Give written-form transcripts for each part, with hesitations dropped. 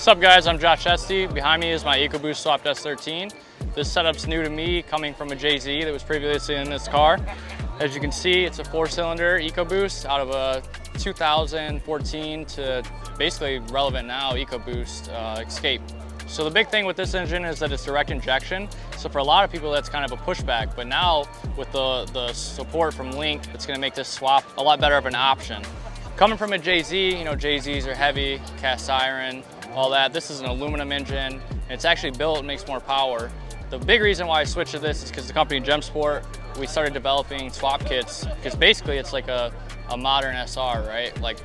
What's up guys, I'm Josh Estey. Behind me is my EcoBoost swapped S13. This setup's new to me, coming from a JZ that was previously in this car. As you can see, it's a 4-cylinder EcoBoost out of a 2014 to basically relevant now EcoBoost Escape. So the big thing with this engine is that it's direct injection. So for a lot of people that's kind of a pushback, but now with the support from Link, it's gonna make this swap a lot better of an option. Coming from a JZ, you know, JZs are heavy, cast iron, all that. This is an aluminum engine, and it's actually built and makes more power. The big reason why I switched to this is because the company JEM Sport, we started developing swap kits, because basically it's like a modern SR, right? Like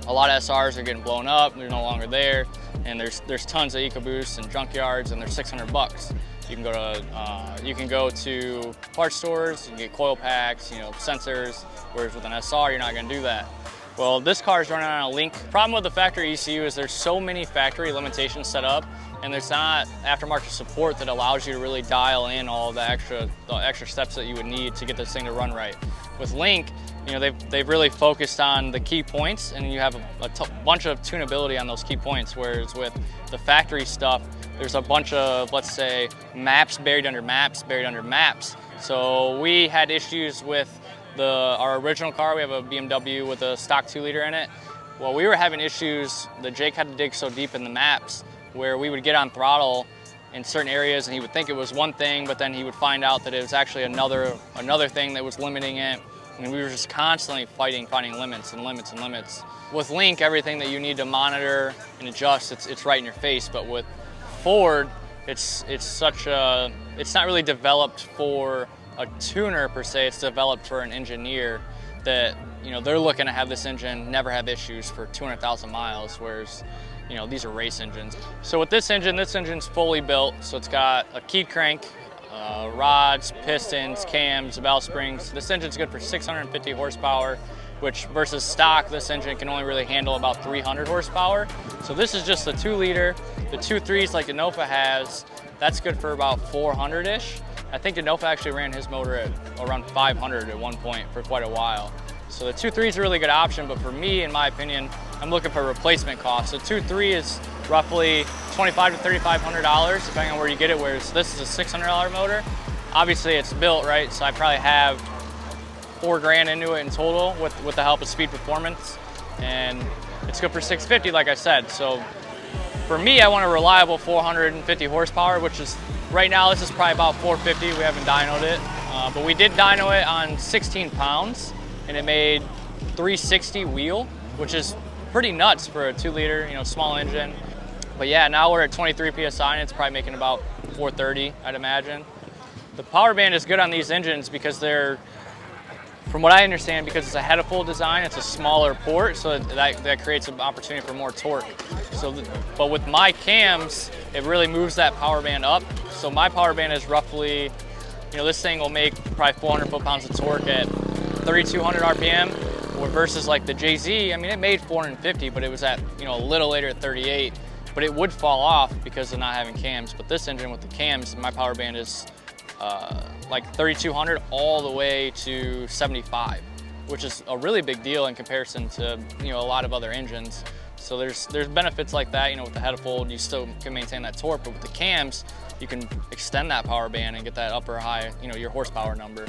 a lot of SRs are getting blown up, they're no longer there, and there's tons of EcoBoosts and junkyards, and they're 600 bucks. You can go to parts stores and get coil packs, you know, sensors, whereas with an SR, you're not gonna do that. Well, this car is running on a Link. Problem with the factory ECU is there's so many factory limitations set up, and there's not aftermarket support that allows you to really dial in all the extra steps that you would need to get this thing to run right. With Link, you know, they've really focused on the key points, and you have a bunch of tunability on those key points, whereas with the factory stuff, there's a bunch of, let's say, maps buried under maps buried under maps. So we had issues with our original car. We have a BMW with a stock 2-liter in it. Well, we were having issues that Jake had to dig so deep in the maps where we would get on throttle in certain areas and he would think it was one thing, but then he would find out that it was actually another thing that was limiting it. And we were just constantly finding limits and limits and limits. With Link, everything that you need to monitor and adjust, it's right in your face. But with Ford, it's not really developed for a tuner per se. It's developed for an engineer that, you know, they're looking to have this engine never have issues for 200,000 miles, whereas, you know, these are race engines. So with this engine's fully built. So it's got a keyed crank, rods, pistons, cams, valve springs. This engine's good for 650 horsepower, which versus stock, this engine can only really handle about 300 horsepower. So this is just the 2-liter. The 2.3s like the Nofa has, that's good for about 400-ish. I think the Nofa actually ran his motor at around 500 at one point for quite a while. So the 2.3 is a really good option, but for me, in my opinion, I'm looking for replacement costs. So 2.3 is roughly $2,500 to $3,500, depending on where you get it, whereas this is a $600 motor. Obviously it's built, right? So I probably have $4 grand into it in total with the help of Speed Performance. And it's good for 650, like I said. So for me, I want a reliable 450 horsepower, which is, right now, this is probably about 450. We haven't dynoed it, but we did dyno it on 16 pounds, and it made 360 wheel, which is pretty nuts for a 2-liter, you know, small engine. But yeah, now we're at 23 PSI, and it's probably making about 430, I'd imagine. The power band is good on these engines because they're, from what I understand, because it's a head-of-full design, it's a smaller port, so that creates an opportunity for more torque. So, but with my cams, it really moves that power band up. So my power band is roughly, you know, this thing will make probably 400 foot-pounds of torque at 3,200 RPM, or versus like the JZ, I mean, it made 450, but it was at, you know, a little later at 38, but it would fall off because of not having cams. But this engine with the cams, my power band is like 3,200 all the way to 75, which is a really big deal in comparison to, you know, a lot of other engines. So there's benefits like that, you know, with the head-of-fold, you still can maintain that torque, but with the cams, you can extend that power band and get that upper high, you know, your horsepower number.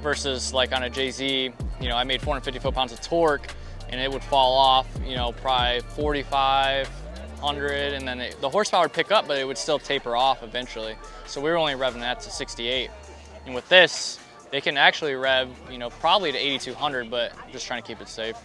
Versus like on a JZ, you know, I made 450 foot-pounds of torque, and it would fall off, you know, probably 4,500, and then the horsepower would pick up, but it would still taper off eventually. So we were only revving that to 68. And with this, they can actually rev, you know, probably to 8,200, but just trying to keep it safe.